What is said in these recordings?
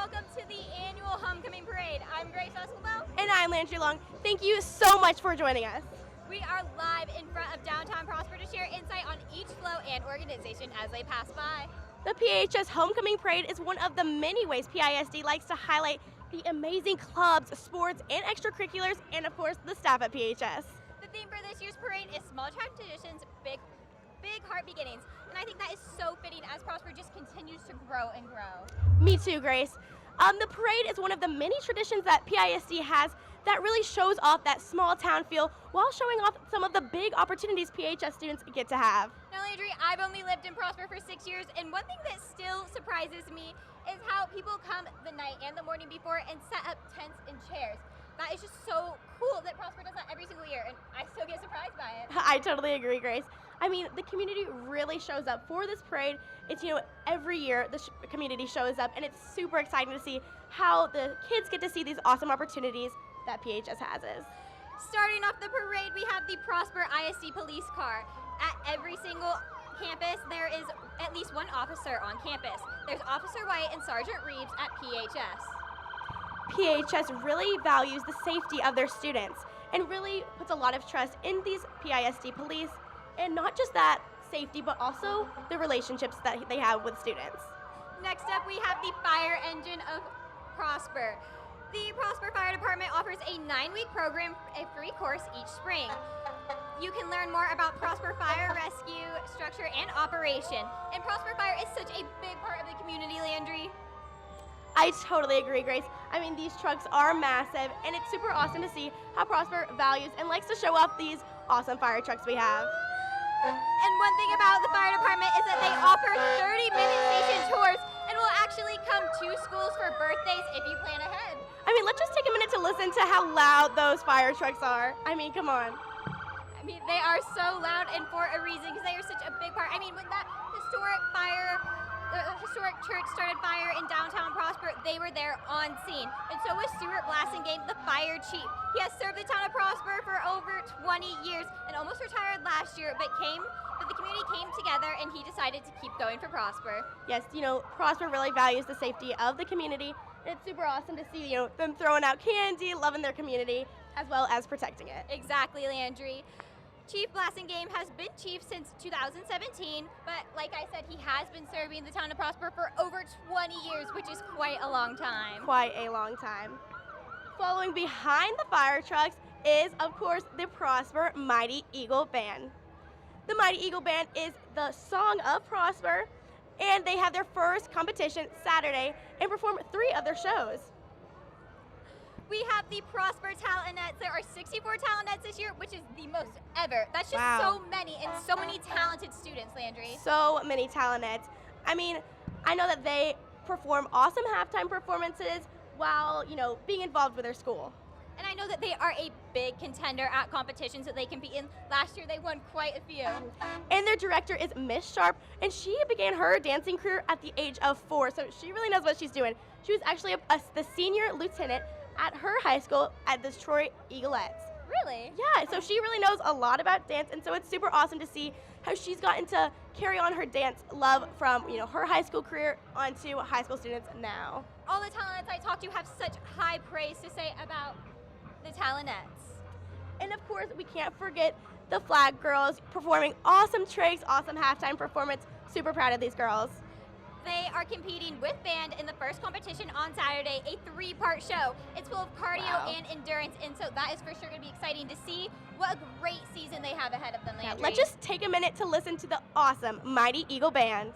welcome to the annual Homecoming Parade. I'm Grace Escobar. And I'm Landry Long. Thank you so much for joining us. We are live in front of downtown Prosper to share insight on each flow and organization as they pass by. The PHS Homecoming Parade is one of the many ways PISD likes to highlight the amazing clubs, sports, and extracurriculars, and of course, the staff at PHS. The theme for this year's parade is Small Traditions, Big Heart Beginnings, and I think that is so fitting as Prosper just continues to grow and grow. Me too, Grace. The parade is one of the many traditions that PISD has that really shows off that small town feel while showing off some of the big opportunities PHS students get to have. Now, Landry, I've only lived in Prosper for 6 years, and one thing that still surprises me is how people come the night and the morning before and set up tents and chairs. That is just so cool that Prosper does that every single year, and I still get surprised by it. I totally agree, Grace. I mean, the community really shows up for this parade. It's, every year the community shows up, and it's super exciting to see how the kids get to see these awesome opportunities that PHS has. Starting off the parade, we have the Prosper Isd Police Car. At every single campus, there is at least one officer on campus. There's Officer White and Sergeant Reeves at PHS. PHS really values the safety of their students and really puts a lot of trust in these PISD police, and not just that safety, but also the relationships that they have with students. Next up, we have the Fire Engine of Prosper. The Prosper Fire Department offers a 9-week program, a free course each spring. You can learn more about Prosper Fire Rescue, structure, and operation. And Prosper Fire is such a big part of the community, Landry. I totally agree, Grace. I mean, these trucks are massive, and it's super awesome to see how Prosper values and likes to show off these awesome fire trucks we have. And one thing about the fire department is that they offer 30-minute station tours and will actually come to schools for birthdays if you plan ahead. I mean, let's just take a minute to listen to how loud those fire trucks are. I mean, come on. I mean, they are so loud, and for a reason, because they are such a big part. I mean, when that historic church started fire in downtown Prosper, they were there on scene. And so was Stuart Blassingame, the fire chief. He has served the town of Prosper for over 20 years and almost retired last year, but the community came together and he decided to keep going for Prosper. Yes, Prosper really values the safety of the community. It's super awesome to see, them throwing out candy, loving their community, as well as protecting it. Exactly, Landry. Chief Blassingame has been chief since 2017, but like I said, he has been serving the town of Prosper for over 20 years, which is quite a long time. Quite a long time. Following behind the fire trucks is, of course, the Prosper Mighty Eagle Band. The Mighty Eagle Band is the song of Prosper, and they have their first competition Saturday and perform 3 other shows. We have the Prosper Talentettes. There are 64 Talentettes this year, which is the most ever. That's just Wow. so many, and so many talented students, Landry. So many Talentettes. I mean, I know that they perform awesome halftime performances while, being involved with their school. And I know that they are a big contender at competitions that they compete in. Last year, they won quite a few. And their director is Miss Sharp, and she began her dancing career at the age of 4, so she really knows what she's doing. She was actually the senior lieutenant at her high school at the Detroit Eaglettes. Really? Yeah, so she really knows a lot about dance, and so it's super awesome to see how she's gotten to carry on her dance love from, her high school career onto high school students now. All the Talentettes I talked to have such high praise to say about the Talentettes. And of course, we can't forget the Flag Girls performing awesome tricks, awesome halftime performance. Super proud of these girls. They are competing with band in the first competition on Saturday, a 3-part show. It's full of cardio Wow. and endurance, and so that is for sure going to be exciting to see what a great season they have ahead of them, Landry. Let's just take a minute to listen to the awesome Mighty Eagle Band.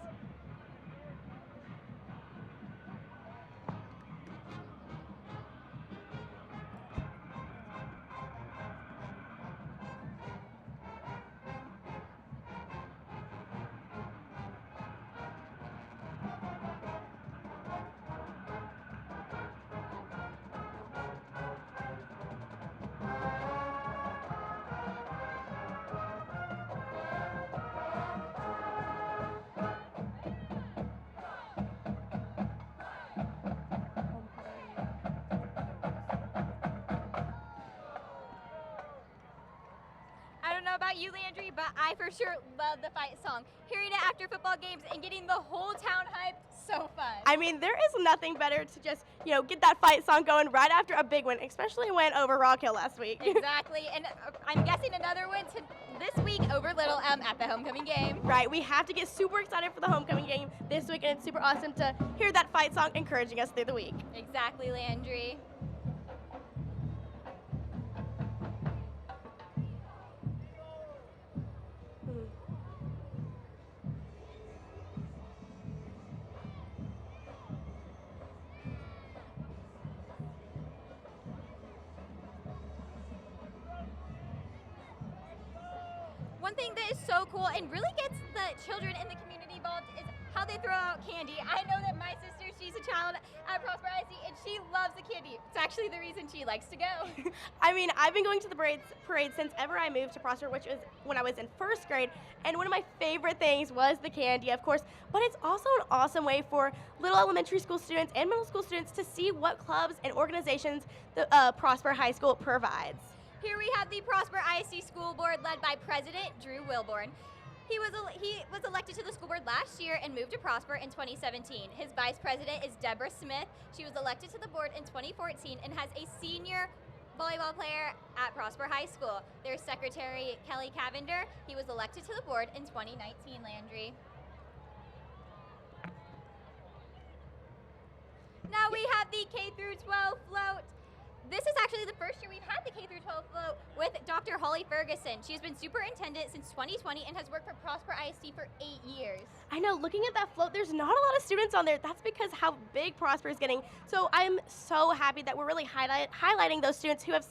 about you, Landry, but I for sure love the fight song. Hearing it after football games and getting the whole town hyped, so fun. I mean, there is nothing better to just, get that fight song going right after a big win, especially when over Rock Hill last week. Exactly, and I'm guessing another one this week over Little M at the homecoming game. Right, we have to get super excited for the homecoming game this week, and it's super awesome to hear that fight song encouraging us through the week. Exactly, Landry. One thing that is so cool and really gets the children in the community involved is how they throw out candy. I know that my sister, she's a child at Prosper IC, and she loves the candy. It's actually the reason she likes to go. I mean, I've been going to the parade since ever I moved to Prosper, which was when I was in first grade, and one of my favorite things was the candy, of course, but it's also an awesome way for little elementary school students and middle school students to see what clubs and organizations the Prosper High School provides. Here we have the Prosper ISD School Board led by President Drew Wilborn. He was elected to the school board last year and moved to Prosper in 2017. His vice president is Deborah Smith. She was elected to the board in 2014 and has a senior volleyball player at Prosper High School. Their secretary, Kelly Cavender, he was elected to the board in 2019, Landry. Now we have the K through 12 float. This is actually the first year we've had the K through 12 float with Dr. Holly Ferguson. She has been superintendent since 2020 and has worked for Prosper ISD for 8 years. I know, looking at that float, there's not a lot of students on there. That's because how big Prosper is getting. So I'm so happy that we're really highlighting those students who have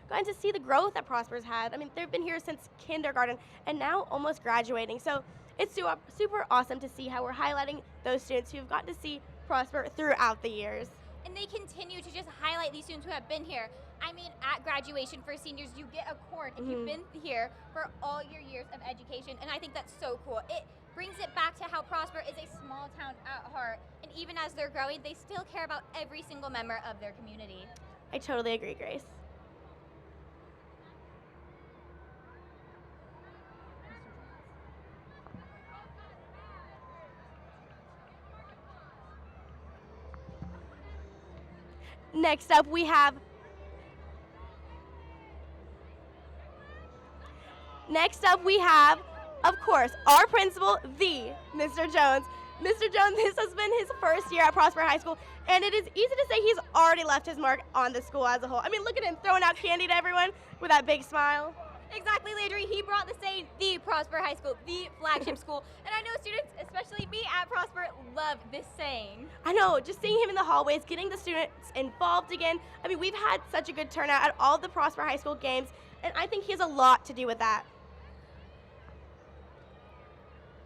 gotten to see the growth that Prosper's had. I mean, they've been here since kindergarten and now almost graduating. So it's super awesome to see how we're highlighting those students who've gotten to see Prosper throughout the years. And they continue to just highlight these students who have been here. I mean, at graduation for seniors, you get a cord if you've been here for all your years of education, and I think that's so cool. It brings it back to how Prosper is a small town at heart, and even as they're growing, they still care about every single member of their community. I totally agree, Grace. Next up, we have of course, our principal, the Mr. Jones. Mr. Jones, this has been his first year at Prosper High School, and it is easy to say he's already left his mark on the school as a whole. I mean, look at him throwing out candy to everyone with that big smile. Exactly, Landry. He brought the saying, the Prosper High School, the flagship school. And I know students, especially me at Prosper, love this saying. I know, just seeing him in the hallways, getting the students involved again. I mean, we've had such a good turnout at all the Prosper High School games, and I think he has a lot to do with that.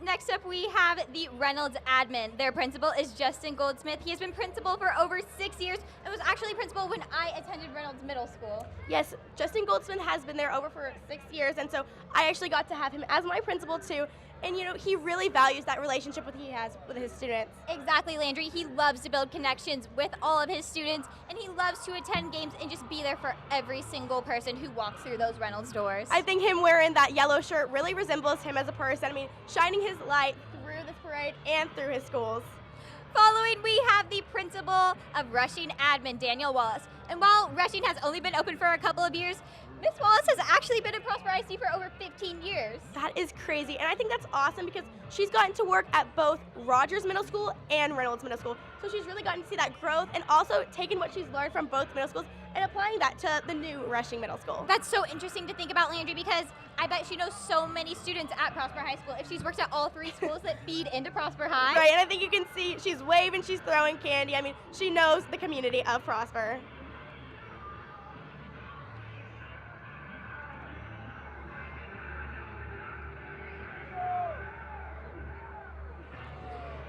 Next up, we have the Reynolds Admin. Their principal is Justin Goldsmith. He has been principal for over 6 years and was actually principal when I attended Reynolds Middle School. Yes, Justin Goldsmith has been there over for 6 years, and so I actually got to have him as my principal too. And he really values that relationship he has with his students. Exactly, Landry. He loves to build connections with all of his students, and he loves to attend games and just be there for every single person who walks through those Reynolds doors. I think him wearing that yellow shirt really resembles him as a person. I mean, shining his light through this parade and through his schools. Following, we have the principal of Rushing Admin, Daniel Wallace. And while Rushing has only been open for a couple of years, Miss Wallace has actually been in Prosper IC for over 15 years. That is crazy, and I think that's awesome because she's gotten to work at both Rogers Middle School and Reynolds Middle School. So she's really gotten to see that growth and also taken what she's learned from both middle schools and applying that to the new Rushing Middle School. That's so interesting to think about, Landry, because I bet she knows so many students at Prosper High School if she's worked at all 3 schools that feed into Prosper High. Right, and I think you can see she's waving, she's throwing candy. I mean, she knows the community of Prosper.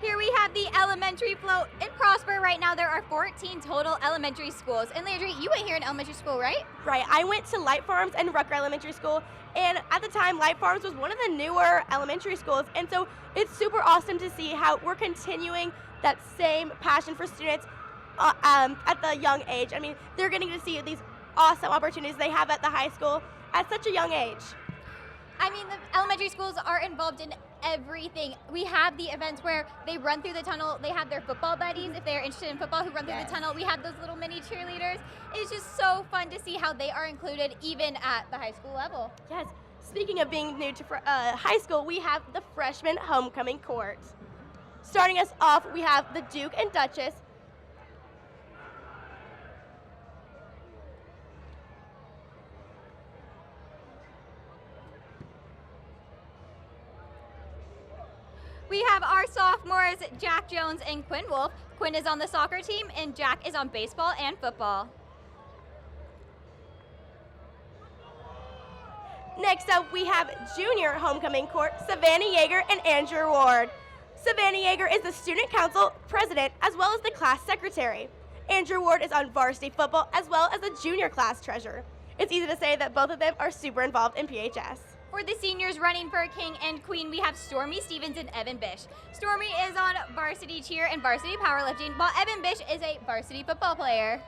Here we have the elementary float in Prosper. Right now there are 14 total elementary schools. And Landry, you went here in elementary school, right? Right, I went to Light Farms and Rucker Elementary School, and at the time Light Farms was one of the newer elementary schools, and so it's super awesome to see how we're continuing that same passion for students at the young age. I mean, they're getting to see these awesome opportunities they have at the high school at such a young age. I mean, the elementary schools are involved in everything. We have the events where they run through the tunnel. They have their football buddies, if they're interested in football, who run through the tunnel. We have those little mini cheerleaders. It's just so fun to see how they are included even at the high school level. Yes. Speaking of being new to high school, we have the freshman homecoming court. Starting us off, we have the Duke and Duchess. We have our sophomores, Jack Jones and Quinn Wolf. Quinn is on the soccer team, and Jack is on baseball and football. Next up, we have junior homecoming court, Savannah Yeager and Andrew Ward. Savannah Yeager is the student council president as well as the class secretary. Andrew Ward is on varsity football as well as the junior class treasurer. It's easy to say that both of them are super involved in PHS. For the seniors running for king and queen, we have Stormy Stevens and Evan Bish. Stormy is on varsity cheer and varsity powerlifting, while Evan Bish is a varsity football player.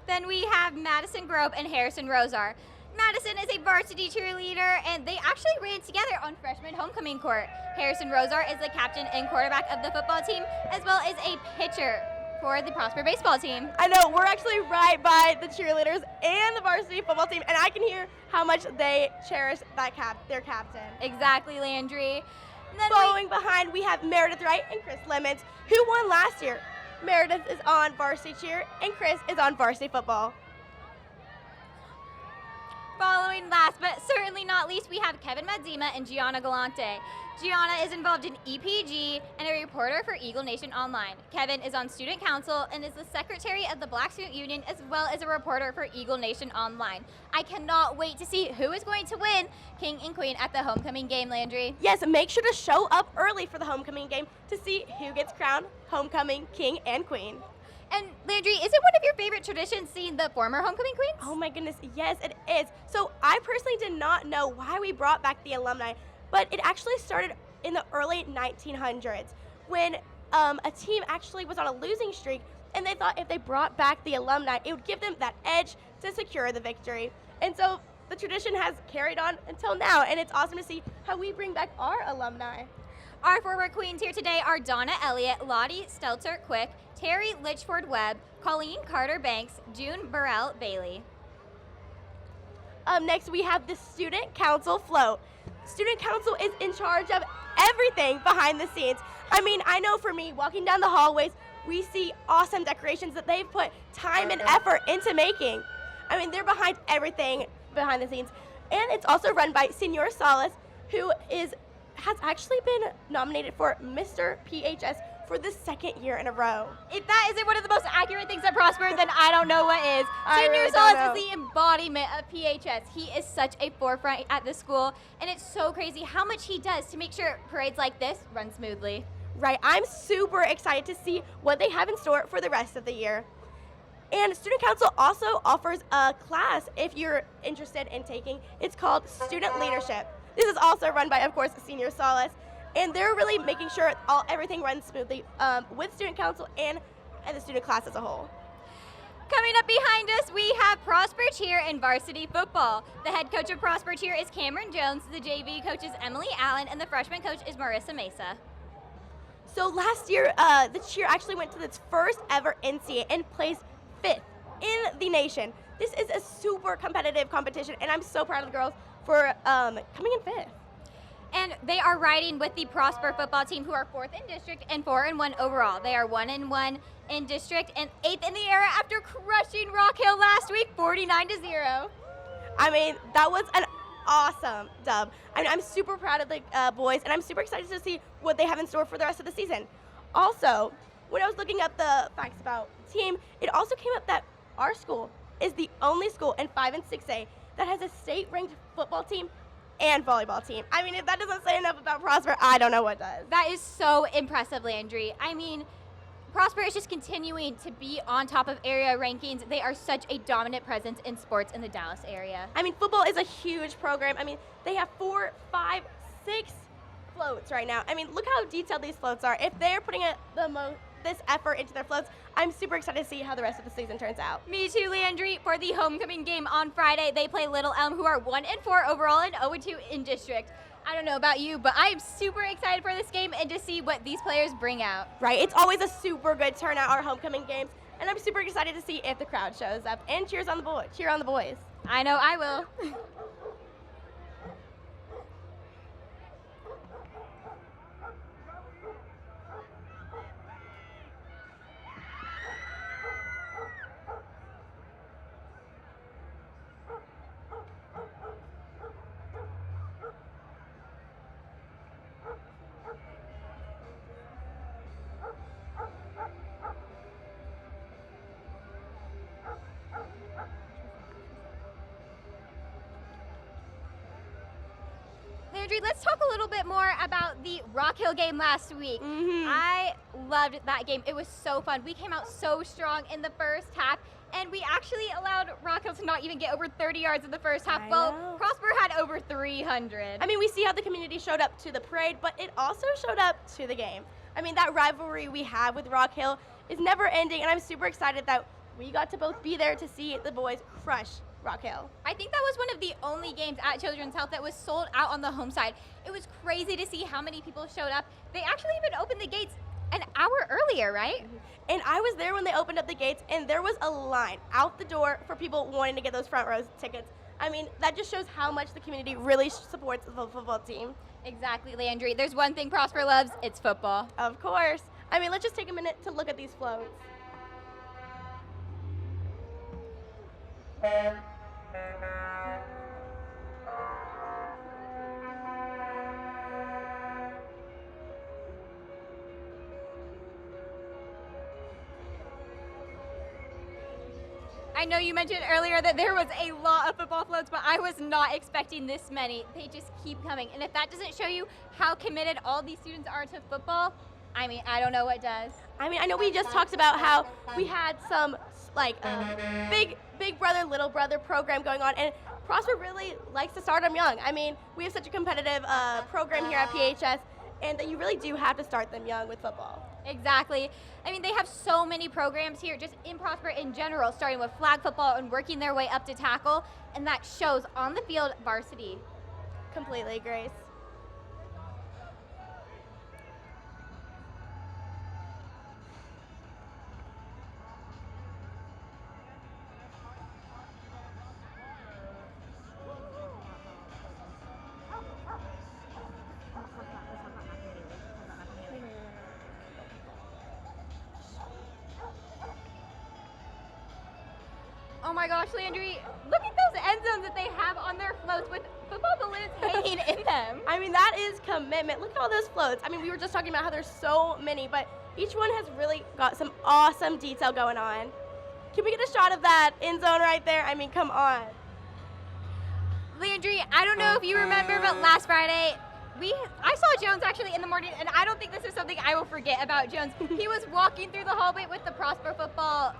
Then we have Madison Grove and Harrison Rosar. Madison is a varsity cheerleader, and they actually ran together on freshman homecoming court. Harrison Rosar is the captain and quarterback of the football team, as well as a pitcher for the Prosper baseball team. I know, we're actually right by the cheerleaders and the varsity football team, and I can hear how much they cherish their captain. Exactly, Landry. Following behind, we have Meredith Wright and Chris Lemons, who won last year. Meredith is on varsity cheer, and Chris is on varsity football. Following last but certainly not least, we have Kevin Madzema and Gianna Galante. Gianna is involved in EPG and a reporter for Eagle Nation Online. Kevin is on student council and is the secretary of the Black Student Union as well as a reporter for Eagle Nation Online. I cannot wait to see who is going to win king and queen at the homecoming game, Landry. Yes, make sure to show up early for the homecoming game to see who gets crowned homecoming king and queen. And Landry, is it one of your favorite traditions seeing the former homecoming queens? Oh my goodness, yes it is. So I personally did not know why we brought back the alumni, but it actually started in the early 1900s when a team actually was on a losing streak, and they thought if they brought back the alumni, it would give them that edge to secure the victory. And so the tradition has carried on until now, and it's awesome to see how we bring back our alumni. Our former queens here today are Donna Elliott, Lottie Stelter Quick, Terry Litchford Webb, Colleen Carter Banks, June Burrell Bailey. Next, we have the Student Council float. Student Council is in charge of everything behind the scenes. I mean, I know for me, walking down the hallways, we see awesome decorations that they've put time and effort into making. I mean, they're behind everything behind the scenes. And it's also run by Senor Salas, who has actually been nominated for Mr. PHS for the second year in a row. If that isn't one of the most accurate things at Prosper, then I don't know what is. Senor Salas is the embodiment of PHS. He is such a forefront at the school, and it's so crazy how much he does to make sure parades like this run smoothly. Right, I'm super excited to see what they have in store for the rest of the year. And Student Council also offers a class if you're interested in taking. It's called Student Leadership. This is also run by, of course, Senior Solace, and they're really making sure everything runs smoothly with Student Council and the student class as a whole. Coming up behind us, we have Prosper Cheer and varsity football. The head coach of Prosper Cheer is Cameron Jones, the JV coach is Emily Allen, and the freshman coach is Marissa Mesa. So last year, the cheer actually went to its first ever NCAA and placed 5th in the nation. This is a super competitive competition, and I'm so proud of the girls for coming in 5th. And they are riding with the Prosper football team, who are 4th in district and 4-1 overall. They are 1-1 in district and 8th in the era after crushing Rock Hill last week, 49-0. I mean, that was an awesome dub. I mean, I'm super proud of the boys, and I'm super excited to see what they have in store for the rest of the season. Also, when I was looking up the facts about the team, it also came up that our school is the only school in 5 and 6A that has a state-ranked football team and volleyball team. I mean, if that doesn't say enough about Prosper, I don't know what does. That is so impressive, Landry. I mean, Prosper is just continuing to be on top of area rankings. They are such a dominant presence in sports in the Dallas area. I mean, football is a huge program. I mean, they have 4, 5, 6 floats right now. I mean, look how detailed these floats are. If they're putting the this effort into their floats. I'm super excited to see how the rest of the season turns out. Me too, Landry. For the homecoming game on Friday, they play Little Elm, who are 1-4 overall and 0-2 in district. I don't know about you, but I am super excited for this game and to see what these players bring out. Right, it's always a super good turnout, our homecoming games, and I'm super excited to see if the crowd shows up and cheer on the boys. I know I will. Landry, let's talk a little bit more about the Rock Hill game last week. I loved that game. It was so fun. We came out so strong in the first half, and we actually allowed Rock Hill to not even get over 30 yards in the first half. Well, Prosper had over 300. I mean, we see how the community showed up to the parade, but it also showed up to the game. I mean, that rivalry we have with Rock Hill is never ending, and I'm super excited that we got to both be there to see the boys crush Rock Hill. I think that was one of the only games at Children's Health that was sold out on the home side. It was crazy to see how many people showed up. They actually even opened the gates an hour earlier, right? And I was there when they opened up the gates, and there was a line out the door for people wanting to get those front row tickets. I mean, that just shows how much the community really supports the football team. Exactly, Landry. There's one thing Prosper loves, it's football. Of course. I mean, let's just take a minute to look at these floats. I know you mentioned earlier that there was a lot of football floats, but I was not expecting this many. They just keep coming. And if that doesn't show you how committed all these students are to football, I mean, I don't know what does. I mean, I know we just talked about how we had some big brother, little brother program going on, and Prosper really likes to start them young. I mean, we have such a competitive program here at PHS, and that you really do have to start them young with football. Exactly. I mean, they have so many programs here, just in Prosper in general, starting with flag football and working their way up to tackle, and that shows on the field varsity. Completely, Grace. Oh my gosh, Landry, look at those end zones that they have on their floats with football balloons hanging in them. I mean, that is commitment. Look at all those floats. I mean, we were just talking about how there's so many, but each one has really got some awesome detail going on. Can we get a shot of that end zone right there? I mean, come on. Landry, I don't know if you remember, but last Friday, I saw Jones actually in the morning, and I don't think this is something I will forget about Jones. He was walking through the hallway with the Prosper football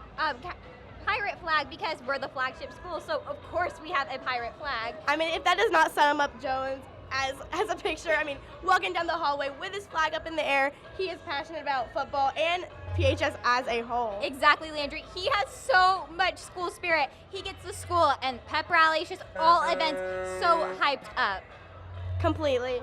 pirate flag, because we're the flagship school, so of course we have a pirate flag. I mean, if that does not sum up Jones as a picture, I mean, walking down the hallway with his flag up in the air, he is passionate about football and PHS as a whole. Exactly, Landry. He has so much school spirit. He gets to school and pep rallies, just all events so hyped up. Completely.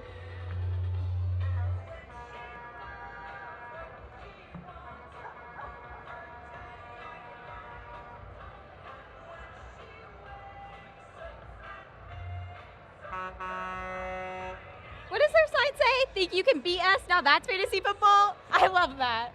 What does their sign say? Think you can beat us? Now that's fantasy football? I love that.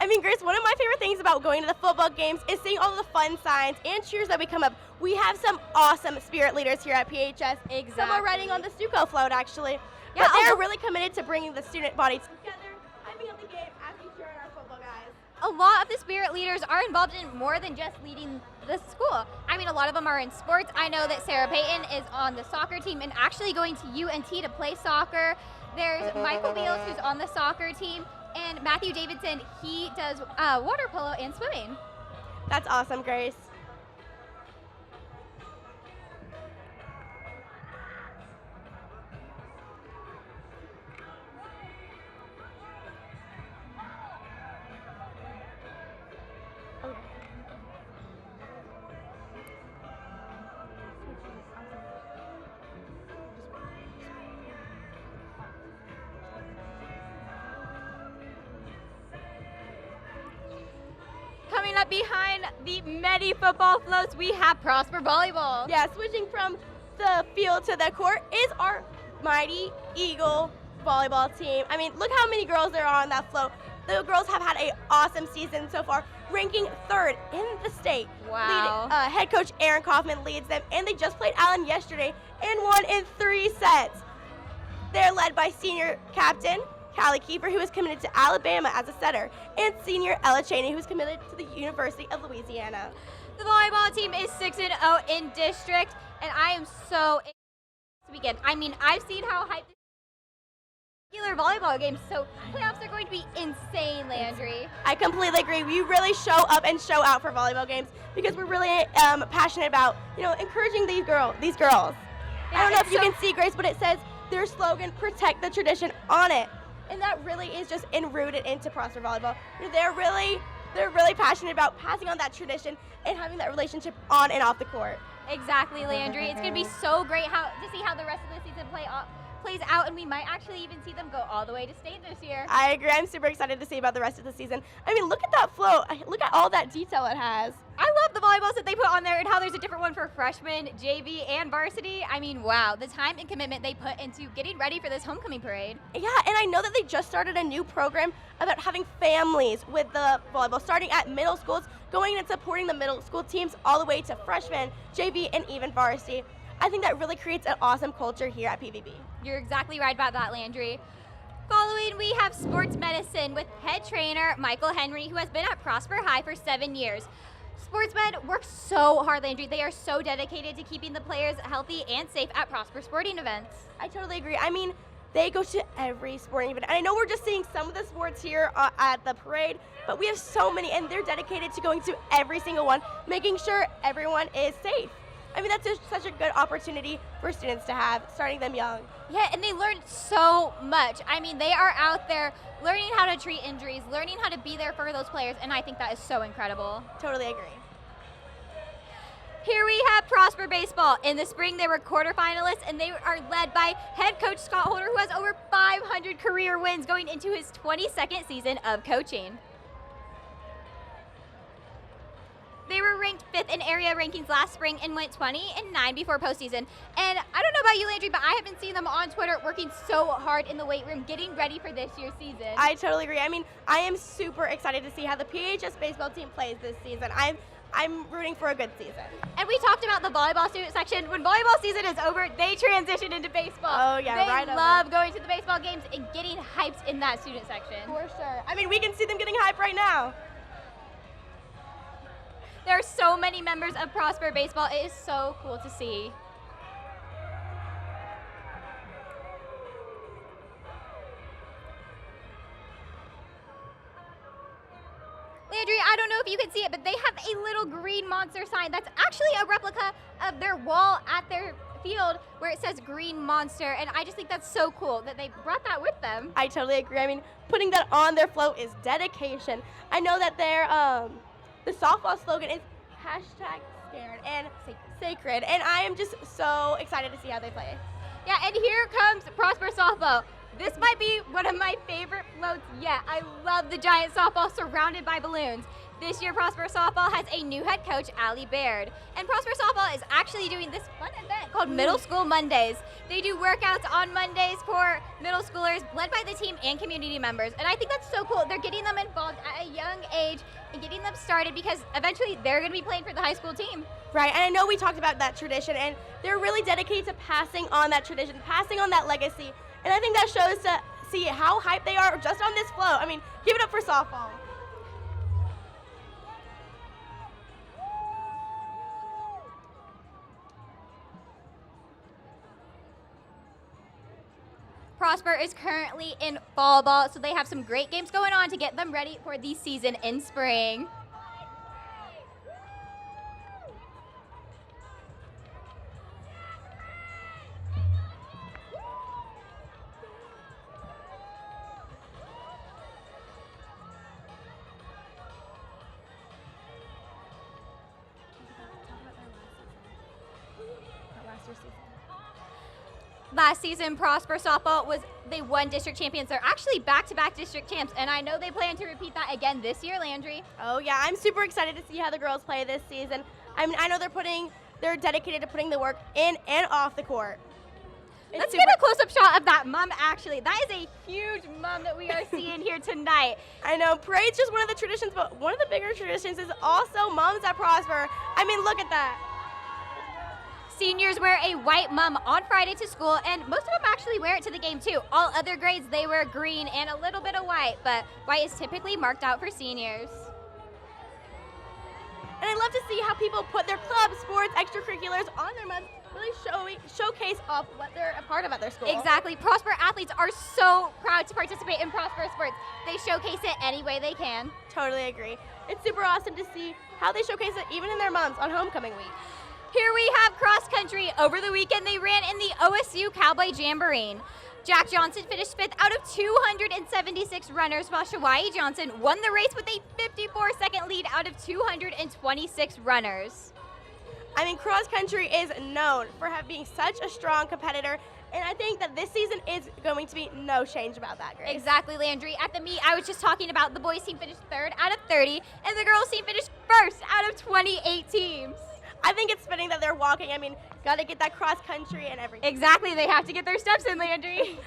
I mean, Grace, one of my favorite things about going to the football games is seeing all the fun signs and cheers that we come up. We have some awesome spirit leaders here at PHS. Exactly. Some are riding on the Stuco float, actually. Yeah, but they're really committed to bringing the student body together, hyping up the game as we cheer on our football guys. A lot of the spirit leaders are involved in more than just leading the school. I mean, a lot of them are in sports. I know that Sarah Payton is on the soccer team and actually going to UNT to play soccer. There's Michael Beals, who's on the soccer team, and Matthew Davidson, he does water polo and swimming. That's awesome, Grace. But behind the many football floats, we have Prosper Volleyball. Yeah, switching from the field to the court is our Mighty Eagle volleyball team. I mean, look how many girls there are on that float. The girls have had an awesome season so far, ranking 3rd in the state. Wow. Head coach Aaron Kaufman leads them, and they just played Allen yesterday and won in 3 sets. They're led by senior captain Callie Kiefer, who is committed to Alabama as a setter, and senior Ella Cheney, who is committed to the University of Louisiana. The volleyball team is 6-0 in district, and I am so excited this weekend. I mean, I've seen how hyped this regular volleyball games, so playoffs are going to be insane, Landry. I completely agree. We really show up and show out for volleyball games because we're really passionate about, encouraging these girls. I don't know if you can see, Grace, but it says their slogan, "Protect the Tradition," on it. And that really is just enrooted into Prosper Volleyball. They're really passionate about passing on that tradition and having that relationship on and off the court. Exactly, Landry. It's going to be so great to see how the rest of the season plays out, and we might actually even see them go all the way to state this year. I agree. I'm super excited to see about the rest of the season. I mean, look at that float. Look at all that detail it has. I love the volleyballs that they put on there and how there's a different one for freshmen, JV, and varsity. I mean, wow, the time and commitment they put into getting ready for this homecoming parade. Yeah, and I know that they just started a new program about having families with the volleyball, starting at middle schools, going and supporting the middle school teams all the way to freshmen, JV, and even varsity. I think that really creates an awesome culture here at PVB. You're exactly right about that, Landry. Following, we have sports medicine with head trainer Michael Henry, who has been at Prosper High for 7 years. Sportsmen work so hard, Landry. They are so dedicated to keeping the players healthy and safe at Prosper sporting events. I totally agree. I mean, they go to every sporting event. And I know we're just seeing some of the sports here at the parade, but we have so many, and they're dedicated to going to every single one, making sure everyone is safe. I mean, that's just such a good opportunity for students to have, starting them young. Yeah, and they learn so much. I mean, they are out there learning how to treat injuries, learning how to be there for those players, and I think that is so incredible. Totally agree. Here we have Prosper Baseball. In the spring, they were quarterfinalists, and they are led by head coach Scott Holder, who has over 500 career wins going into his 22nd season of coaching. They were ranked 5th in area rankings last spring and went 20-9 before postseason. And I don't know about you, Landry, but I have been seeing them on Twitter working so hard in the weight room, getting ready for this year's season. I totally agree. I mean, I am super excited to see how the PHS baseball team plays this season. I'm rooting for a good season. And we talked about the volleyball student section. When volleyball season is over, they transition into baseball. Oh, yeah, right They love going to the baseball games and getting hyped in that student section. For sure. I mean, we can see them getting hyped right now. There are so many members of Prosper Baseball. It is so cool to see. Landry, I don't know if you can see it, but they have a little green monster sign that's actually a replica of their wall at their field where it says Green Monster, and I just think that's so cool that they brought that with them. I totally agree. I mean, putting that on their float is dedication. I know that their the softball slogan is #scared and sacred, and I am just so excited to see how they play. Yeah, and here comes Prosper Softball. This might be one of my favorite floats yet. I love the giant softball surrounded by balloons. This year, Prosper Softball has a new head coach, Baird. And Prosper Softball is actually doing this fun event called Middle School Mondays. They do workouts on Mondays for middle schoolers, led by the team and community members. And I think that's so cool. They're getting them involved at a young age and getting them started because eventually they're going to be playing for the high school team. Right, and I know we talked about that tradition, and they're really dedicated to passing on that tradition, passing on that legacy. And I think that shows to see how hyped they are just on this float. I mean, give it up for softball. Prosper is currently in fall ball, so they have some great games going on to get them ready for the season in spring. Last season, Prosper softball they won district champions. They're actually back-to-back district champs, and I know they plan to repeat that again this year, Landry. Oh yeah, I'm super excited to see how the girls play this season. I mean, I know they're dedicated to putting the work in and off the court. Let's get a close-up shot of that mum, actually. That is a huge mum that we are seeing here tonight. I know, parade's just one of the traditions, but one of the bigger traditions is also mums at Prosper. I mean, look at that. Seniors wear a white mum on Friday to school, and most of them actually wear it to the game too. All other grades, they wear green and a little bit of white, but white is typically marked out for seniors. And I love to see how people put their clubs, sports, extracurriculars on their mums, really showcase off what they're a part of at their school. Exactly. Prosper athletes are so proud to participate in Prosper sports. They showcase it any way they can. Totally agree. It's super awesome to see how they showcase it even in their mums on homecoming week. Here we have cross country. Over the weekend, they ran in the OSU Cowboy Jamboree. Jack Johnson finished 5th out of 276 runners, while Shawai Johnson won the race with a 54-second lead out of 226 runners. I mean, cross country is known for being such a strong competitor, and I think that this season is going to be no change about that, Grace. Exactly, Landry. At the meet, I was just talking about the boys team finished 3rd out of 30, and the girls team finished 1st out of 28 teams. I think it's fitting that they're walking. I mean, got to get that cross country and everything. Exactly. They have to get their steps in, Landry.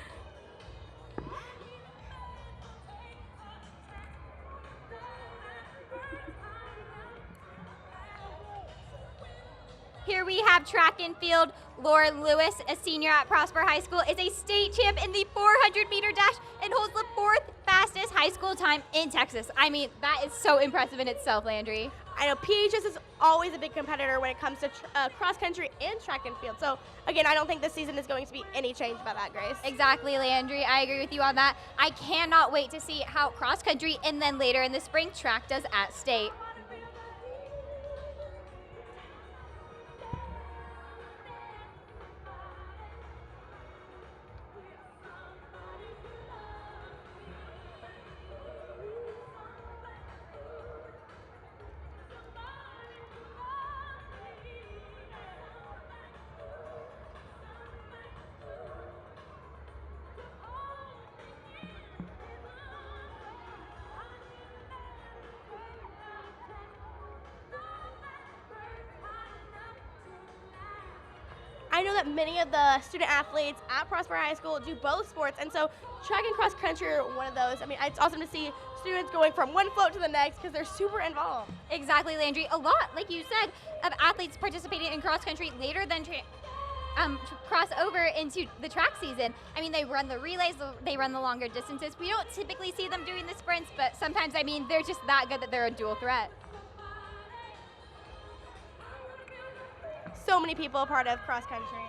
Here we have track and field. Lauren Lewis, a senior at Prosper High School, is a state champ in the 400-meter dash and holds the 4th fastest high school time in Texas. I mean, that is so impressive in itself, Landry. I know PHS is always a big competitor when it comes to cross country and track and field. So, again, I don't think this season is going to be any change about that, Grace. Exactly, Landry. I agree with you on that. I cannot wait to see how cross country and then later in the spring track does at state. I know that many of the student athletes at Prosper High School do both sports, and so track and cross country are one of those. I mean, it's awesome to see students going from one float to the next because they're super involved. Exactly, Landry. A lot, like you said, of athletes participating in cross country later than cross over into the track season. I mean, they run the relays, they run the longer distances. We don't typically see them doing the sprints, but sometimes, I mean, they're just that good that they're a dual threat. So many people a part of cross country.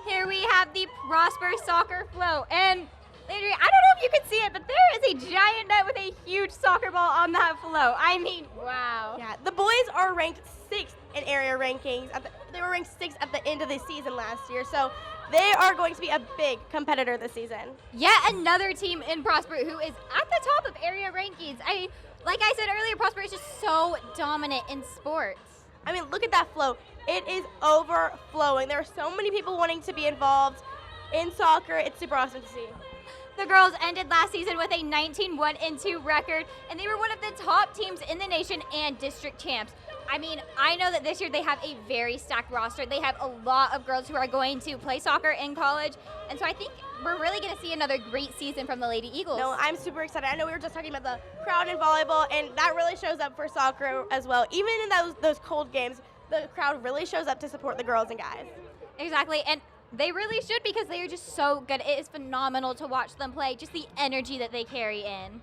Here we have the Prosper soccer float, and Landry, I don't know if you can see it, but there is a giant net with a huge soccer ball on that float. I mean, wow. Yeah, the boys are ranked 6th in area rankings. They were ranked 6th at the end of the season last year, so they are going to be a big competitor this season. Yet another team in Prosper who is at the top of area rankings. Like I said earlier, Prosper is just so dominant in sports. I mean, look at that float. It is overflowing. There are so many people wanting to be involved in soccer. It's super awesome to see. The girls ended last season with a 19-1-2 record, and they were one of the top teams in the nation and district champs. I mean, I know that this year they have a very stacked roster. They have a lot of girls who are going to play soccer in college, and so I think we're really going to see another great season from the Lady Eagles. No, I'm super excited. I know we were just talking about the crowd in volleyball, and that really shows up for soccer as well. Even in those cold games, the crowd really shows up to support the girls and guys. Exactly, and they really should because they are just so good. It is phenomenal to watch them play, just the energy that they carry in.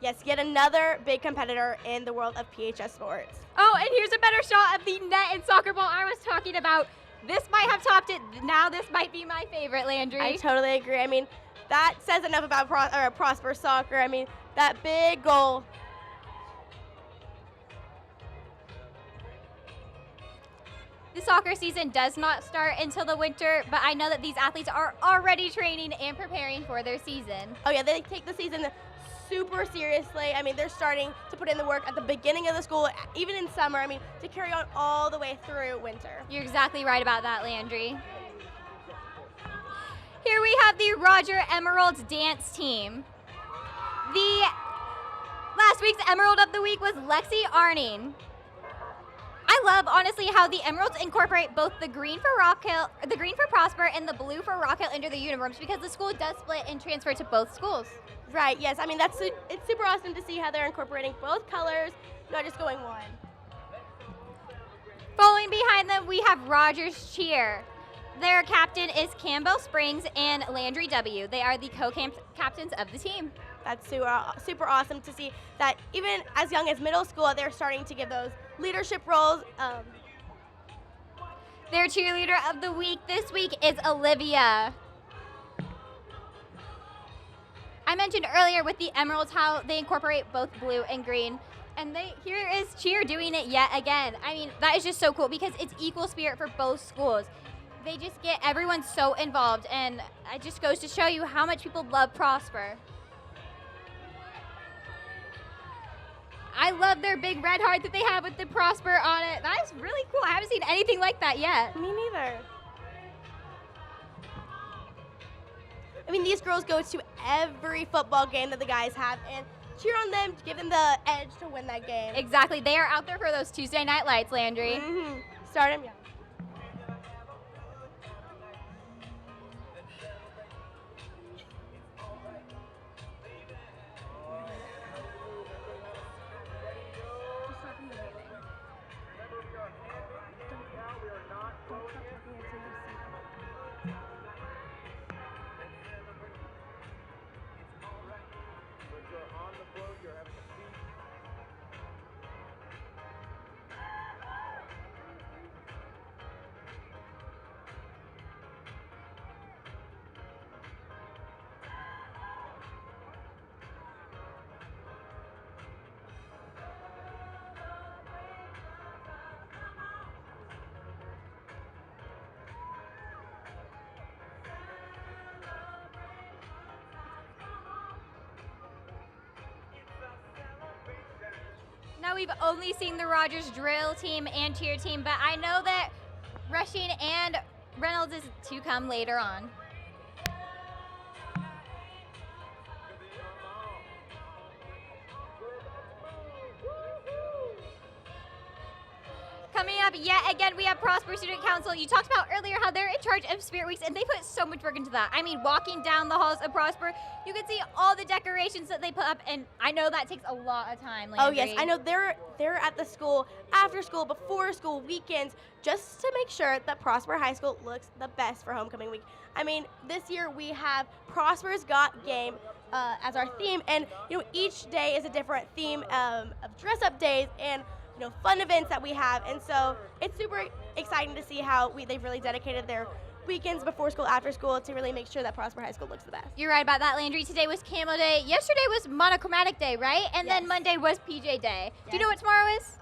Yes, yet another big competitor in the world of PHS sports. Oh, and here's a better shot of the net and soccer ball I was talking about. This might have topped it. Now this might be my favorite, Landry. I totally agree. I mean, that says enough about Prosper soccer. I mean, that big goal. The soccer season does not start until the winter, but I know that these athletes are already training and preparing for their season. Oh yeah, they take the season super seriously. I mean, they're starting to put in the work at the beginning of the school, even in summer. I mean, to carry on all the way through winter. You're exactly right about that, Landry. Here we have the Roger Emeralds dance team. The last week's Emerald of the Week was Lexi Arning. I love, honestly, how the Emeralds incorporate both the green for Rock Hill, the green for Prosper, and the blue for Rock Hill into the uniforms because the school does split and transfer to both schools. Right, yes. I mean, it's super awesome to see how they're incorporating both colors, not just going one. Following behind them, we have Rogers Cheer. Their captain is Campbell Springs and Landry W. They are the co-captains of the team. That's super awesome to see that even as young as middle school, they're starting to give those leadership roles. Their cheerleader of the week this week is Olivia. I mentioned earlier with the Emeralds how they incorporate both blue and green. And here is Cheer doing it yet again. I mean, that is just so cool because it's equal spirit for both schools. They just get everyone so involved, and it just goes to show you how much people love Prosper. I love their big red heart that they have with the Prosper on it. That is really cool. I haven't seen anything like that yet. Me neither. I mean, these girls go to every football game that the guys have and cheer on them to give them the edge to win that game. Exactly. They are out there for those Tuesday night lights, Landry. Mm-hmm. Start them young. Now we've only seen the Rogers drill team and cheer team, but I know that rushing and Reynolds is to come later on. Coming up yet again, we have Prosper Student Council. You talked about earlier how they're in charge of Spirit Weeks, and they put so much work into that. I mean, walking down the halls of Prosper, you can see all the decorations that they put up, and I know that takes a lot of time, Landry. Oh yes, I know they're at the school, after school, before school, weekends, just to make sure that Prosper High School looks the best for homecoming week. I mean, this year we have Prosper's Got Game as our theme, and each day is a different theme of dress-up days and fun events that we have, and so it's super exciting to see how they've really dedicated their weekends before school, after school to really make sure that Prosper High School looks the best. You're right about that, Landry. Today was Camo Day. Yesterday was Monochromatic Day, right? And then Monday was PJ Day. Yes. Do you know what tomorrow is?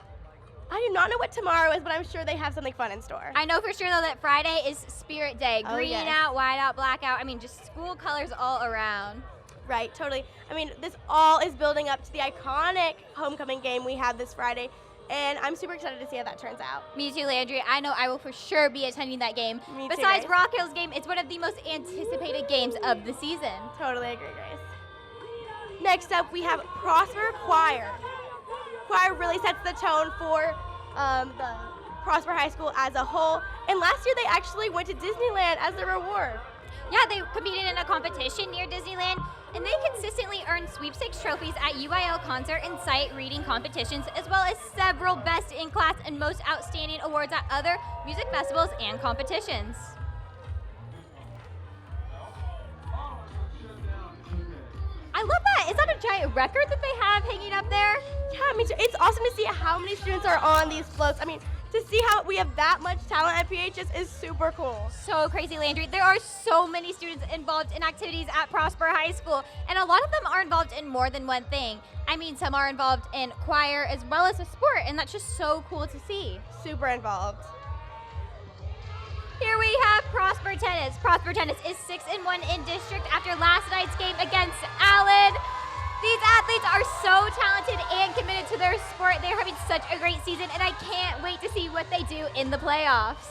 I do not know what tomorrow is, but I'm sure they have something fun in store. I know for sure, though, that Friday is Spirit Day. Oh, Green yes. out, white out, black out. I mean, just school colors all around. Right, totally. I mean, this all is building up to the iconic homecoming game we have this Friday, and I'm super excited to see how that turns out. Me too, Landry. I know I will for sure be attending that game. Me too, Besides Grace. Rock Hill's game, it's one of the most anticipated games of the season. Totally agree, Grace. Next up, we have Prosper Choir. Choir really sets the tone for the Prosper High School as a whole, and last year they actually went to Disneyland as a reward. Yeah, they competed in a competition near Disneyland, and they consistently earned sweepstakes trophies at UIL concert and sight reading competitions, as well as several Best in Class and Most Outstanding awards at other music festivals and competitions. I love that. Is that a giant record that they have hanging up there? Yeah, me too. It's awesome to see how many students are on these floats. I mean, to see how we have that much talent at PHS is super cool. So crazy, Landry. There are so many students involved in activities at Prosper High School, and a lot of them are involved in more than one thing. I mean, some are involved in choir as well as a sport, and that's just so cool to see. Super involved. Here we have Prosper Tennis. Prosper Tennis is 6-1 in district after last night's game against Allen. These athletes are so talented and committed to their sport. They're having such a great season, and I can't wait to see what they do in the playoffs.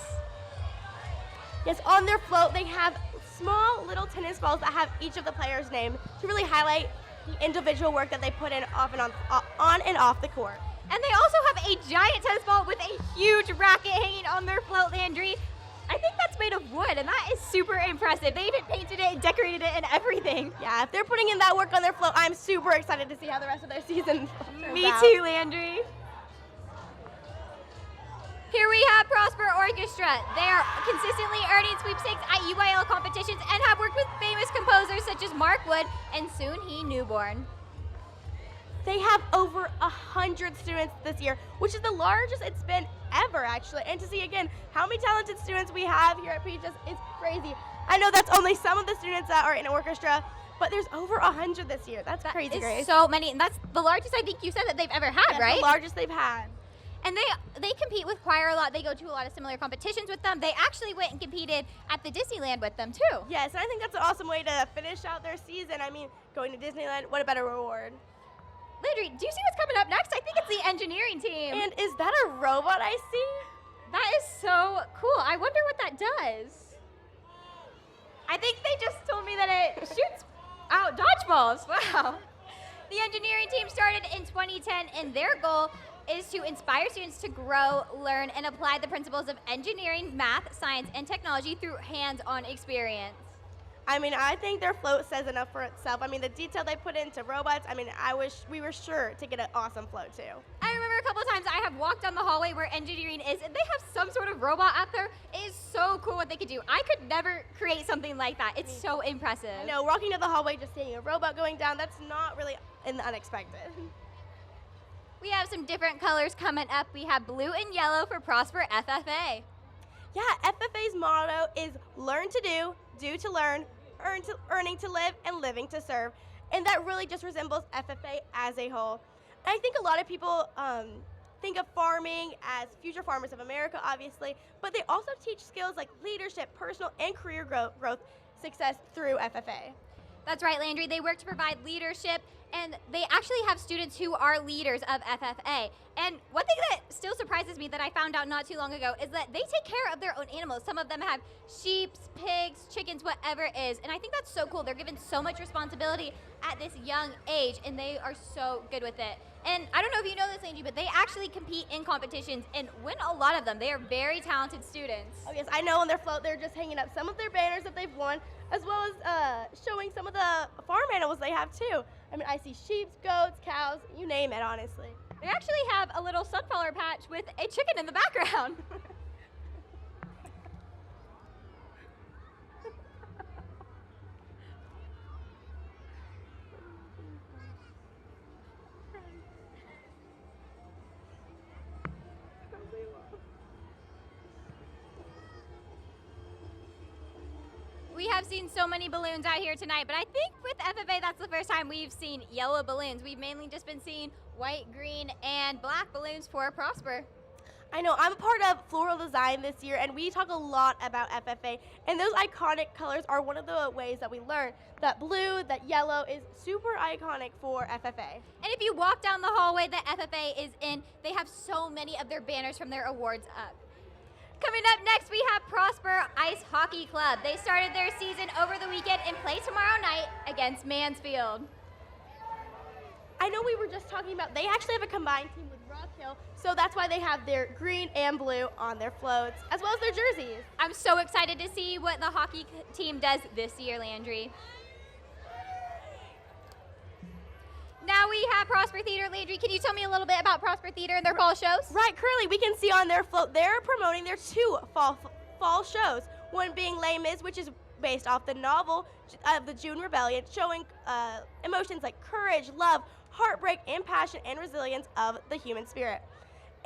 Yes, on their float, they have small little tennis balls that have each of the players' name to really highlight the individual work that they put in on and off the court. And they also have a giant tennis ball with a huge racket hanging on their float, Landry. I think that's made of wood, and that is super impressive. They even painted it and decorated it and everything. Yeah, if they're putting in that work on their float, I'm super excited to see how the rest of their season turns Me out. too, Landry. Here we have Prosper Orchestra. They are consistently earning sweepstakes at UIL competitions and have worked with famous composers such as Mark Wood and Soon Hee Newborn. They have over 100 students this year, which is the largest it's been ever, actually. And to see, again, how many talented students we have here at Peaches is crazy. I know that's only some of the students that are in orchestra, but there's over 100 this year. That's crazy, Grace. So many, and that's the largest I think you said that they've ever had, That's right? the largest they've had. And they compete with choir a lot. They go to a lot of similar competitions with them. They actually went and competed at the Disneyland with them, too. Yes, and I think that's an awesome way to finish out their season. I mean, going to Disneyland, what a better reward. Landry, do you see what's coming up next? I think it's the engineering team. And is that a robot I see? That is so cool. I wonder what that does. I think they just told me that it shoots out dodgeballs. Wow. The engineering team started in 2010, and their goal is to inspire students to grow, learn, and apply the principles of engineering, math, science, and technology through hands-on experience. I mean, I think their float says enough for itself. I mean, the detail they put into robots, I mean, I wish we were sure to get an awesome float, too. I remember a couple of times I have walked down the hallway where engineering is, and they have some sort of robot out there. It is so cool what they could do. I could never create something like that. It's so impressive. I know, walking down the hallway, just seeing a robot going down, that's not really in the unexpected. We have some different colors coming up. We have blue and yellow for Prosper FFA. Yeah, FFA's motto is learn to do to learn, earning to live, and living to serve. And that really just resembles FFA as a whole. And I think a lot of people think of farming as future farmers of America, obviously, but they also teach skills like leadership, personal and career growth success through FFA. That's right, Landry. They work to provide leadership, and they actually have students who are leaders of FFA. And one thing that still surprises me that I found out not too long ago is that they take care of their own animals. Some of them have sheep, pigs, chickens, whatever it is. And I think that's so cool. They're given so much responsibility at this young age, and they are so good with it. And I don't know if you know this, Landry, but they actually compete in competitions and win a lot of them. They are very talented students. Oh yes, I know on their float they're just hanging up some of their banners that they've won, as well as showing some of the farm animals they have too. I mean, I see sheep, goats, cows, you name it, honestly. They actually have a little sunflower patch with a chicken in the background. We have seen so many balloons out here tonight, but I think with FFA, that's the first time we've seen yellow balloons. We've mainly just been seeing white, green, and black balloons for Prosper. I know, I'm a part of floral design this year, and we talk a lot about FFA, and those iconic colors are one of the ways that we learn that blue, that yellow is super iconic for FFA. And if you walk down the hallway that FFA is in, they have so many of their banners from their awards up. Coming up next, we have Prosper Ice Hockey Club. They started their season over the weekend and play tomorrow night against Mansfield. I know we were just talking about, they actually have a combined team with Rock Hill, so that's why they have their green and blue on their floats, as well as their jerseys. I'm so excited to see what the hockey team does this year, Landry. Now we have Prosper Theater. Landry, can you tell me a little bit about Prosper Theater and their fall shows? Right, currently we can see on their float, they're promoting their two fall shows. One being Les Mis, which is based off the novel of the June Rebellion, showing emotions like courage, love, heartbreak, and passion and resilience of the human spirit.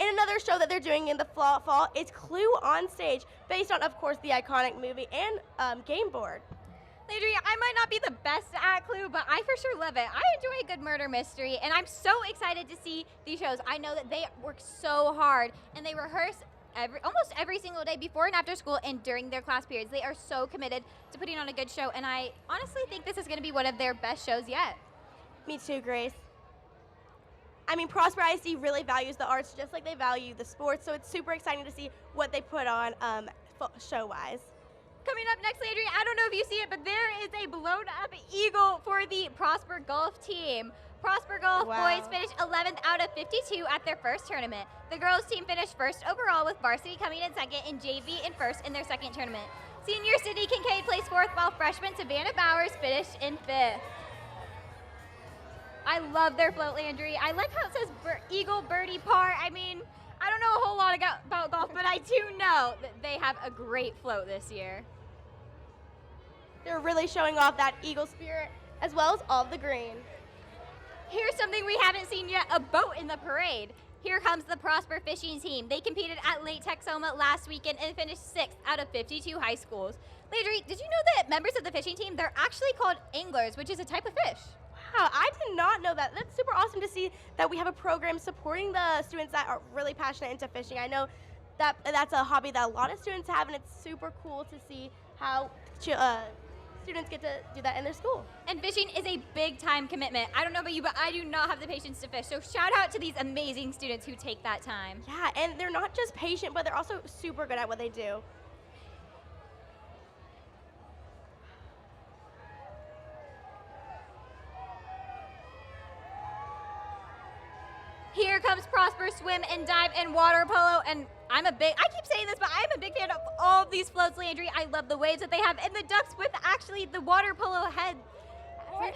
And another show that they're doing in the fall is Clue on Stage, based on, of course, the iconic movie and game board. Landry, I might not be the best at Clue, but I for sure love it. I enjoy a good murder mystery, and I'm so excited to see these shows. I know that they work so hard, and they rehearse almost every single day before and after school and during their class periods. They are so committed to putting on a good show, and I honestly think this is going to be one of their best shows yet. Me too, Grace. I mean, Prosper ISD really values the arts just like they value the sports, so it's super exciting to see what they put on show-wise. Coming up next, Landry, I don't know if you see it, but there is a blown up eagle for the Prosper Golf team. Prosper Golf boys finished 11th out of 52 at their first tournament. The girls team finished first overall, with varsity coming in second and JV in first in their second tournament. Senior Sydney Kincaid placed fourth, while freshman Savannah Bowers finished in fifth. I love their float, Landry. I like how it says Eagle Birdie Par. I mean, I don't know a whole lot about golf, but I do know that they have a great float this year. They're really showing off that Eagle spirit as well as all of the green. Here's something we haven't seen yet, a boat in the parade. Here comes the Prosper fishing team. They competed at Lake Texoma last weekend and finished 6th out of 52 high schools. Landry, did you know that members of the fishing team, they're actually called anglers, which is a type of fish? Wow, I did not know that. That's super awesome to see that we have a program supporting the students that are really passionate into fishing. I know that that's a hobby that a lot of students have, and it's super cool to see how students get to do that in their school. And fishing is a big time commitment. I don't know about you, but I do not have the patience to fish. So shout out to these amazing students who take that time. Yeah, and they're not just patient, but they're also super good at what they do. Here comes Prosper swim and dive and water polo, and I keep saying this, but I'm a big fan of all of these floats, Landry. I love the waves that they have, and the ducks with actually the water polo head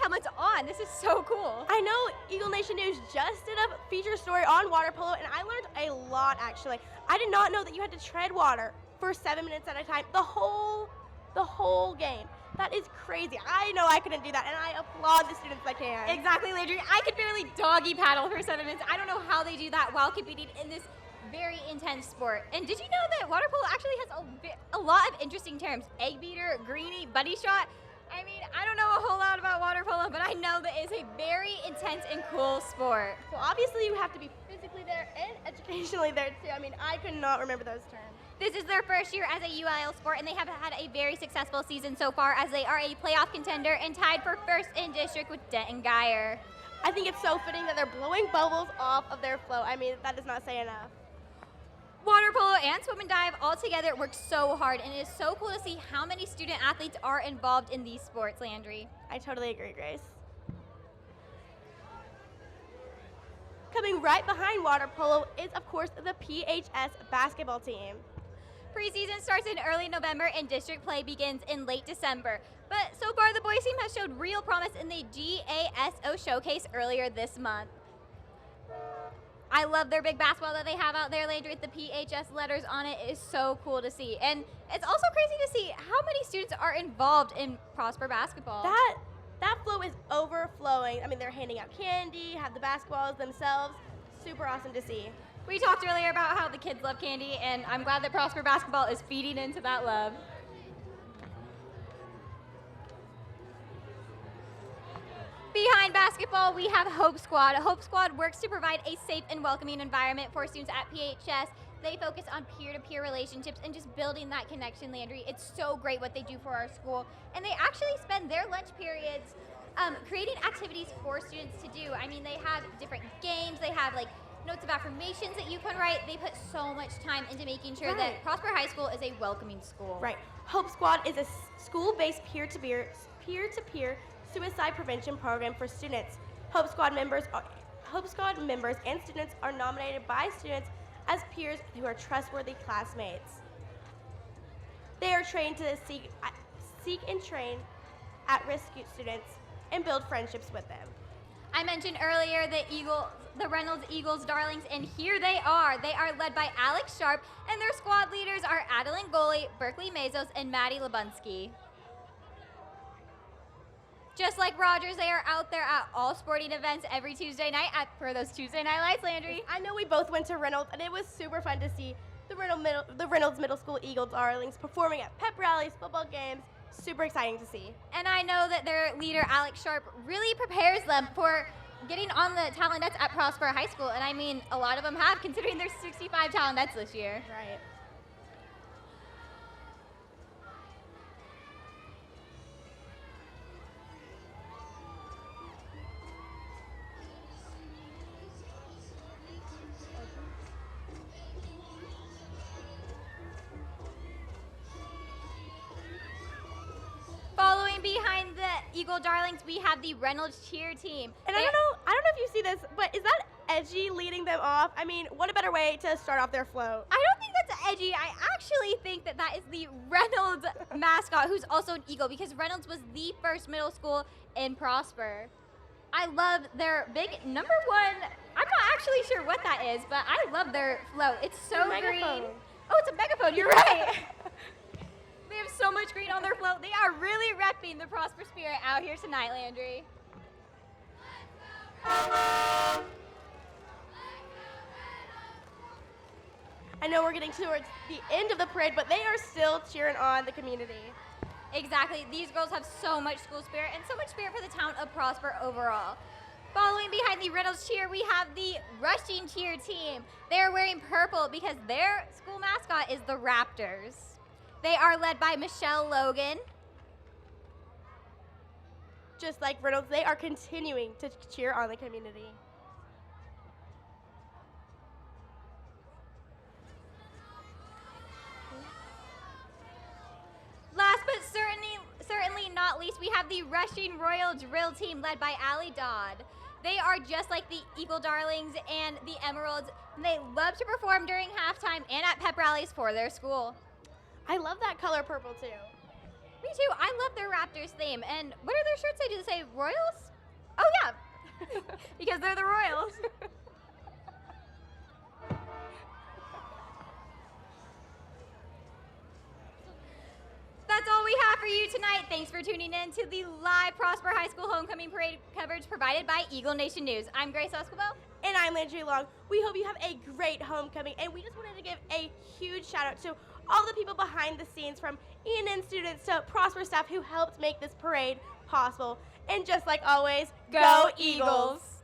helmets on. This is so cool. I know Eagle Nation News just did a feature story on water polo, and I learned a lot, actually. I did not know that you had to tread water for 7 minutes at a time, the whole game. That is crazy. I know I couldn't do that, and I applaud the students that can. Exactly, Landry. I could barely doggy paddle for 7 minutes. I don't know how they do that while competing in this very intense sport. And did you know that water polo actually has a lot of interesting terms? Egg beater, greenie, buddy shot. I mean, I don't know a whole lot about water polo, but I know that it's a very intense and cool sport. Well, obviously you have to be physically there and educationally there too. I mean, I could not remember those terms. This is their first year as a UIL sport, and they have had a very successful season so far, as they are a playoff contender and tied for first in district with Denton Geyer. I think it's so fitting that they're blowing bubbles off of their float. I mean, that does not say enough. Water polo and swim and dive all together work so hard, and it is so cool to see how many student athletes are involved in these sports, Landry. I totally agree, Grace. Coming right behind water polo is, of course, the PHS basketball team. Preseason starts in early November and district play begins in late December. But so far, the boys team has showed real promise in the GASO showcase earlier this month. I love their big basketball that they have out there, Landry, with the PHS letters on it. It is so cool to see. And it's also crazy to see how many students are involved in Prosper basketball. That flow is overflowing. I mean, they're handing out candy, have the basketballs themselves. Super awesome to see. We talked earlier about how the kids love candy, and I'm glad that Prosper basketball is feeding into that love. Behind basketball, we have Hope Squad. Hope Squad works to provide a safe and welcoming environment for students at PHS. They focus on peer-to-peer relationships and just building that connection, Landry. It's so great what they do for our school. And they actually spend their lunch periods creating activities for students to do. I mean, they have different games. They have like notes of affirmations that you can write. They put so much time into making sure that Prosper High School is a welcoming school. Right. Hope Squad is a school-based peer-to-peer suicide prevention program for students. Hope Squad members and students are nominated by students as peers who are trustworthy classmates. They are trained to seek and train at-risk students and build friendships with them. I mentioned earlier the Reynolds Eagles darlings, and here they are. They are led by Alex Sharp, and their squad leaders are Adeline Goley, Berkeley Mazos, and Maddie Labunsky. Just like Rogers, they are out there at all sporting events every Tuesday night for those Tuesday night lights, Landry. I know we both went to Reynolds, and it was super fun to see the Reynolds Middle School Eagle darlings performing at pep rallies, football games. Super exciting to see. And I know that their leader, Alex Sharp, really prepares them for getting on the talentettes at Prosper High School. And I mean, a lot of them have, considering there's 65 talentettes this year. Right. Eagle Darlings, we have the Reynolds cheer team. And I don't know if you see this, but is that Edgy leading them off? I mean, what a better way to start off their float. I don't think that's edgy. I actually think that is the Reynolds mascot, who's also an eagle, because Reynolds was the first middle school in Prosper. I love their big number 1. I'm not actually sure what that is, but I love their float. It's so green. Oh, it's a megaphone. You're right. They have so much green on their float. They are really repping the Prosper spirit out here tonight, Landry. I know we're getting towards the end of the parade, but they are still cheering on the community. Exactly. These girls have so much school spirit and so much spirit for the town of Prosper overall. Following behind the Reynolds cheer, we have the Rushing cheer team. They are wearing purple because their school mascot is the Raptors. They are led by Michelle Logan. Just like Reynolds, they are continuing to cheer on the community. Last but certainly not least, we have the Rushing Royal Drill team led by Allie Dodd. They are just like the Eagle Darlings and the Emeralds, and they love to perform during halftime and at pep rallies for their school. I love that color purple too. Me too. I love their Raptors theme. And what do their shirts say? Do they say Royals? Oh, yeah. Because they're the Royals. That's all we have for you tonight. Thanks for tuning in to the live Prosper High School Homecoming Parade coverage provided by Eagle Nation News. I'm Grace Escobar. And I'm Landry Long. We hope you have a great homecoming. And we just wanted to give a huge shout out to all the people behind the scenes, from E&N students to Prosper staff, who helped make this parade possible. And just like always, go Eagles!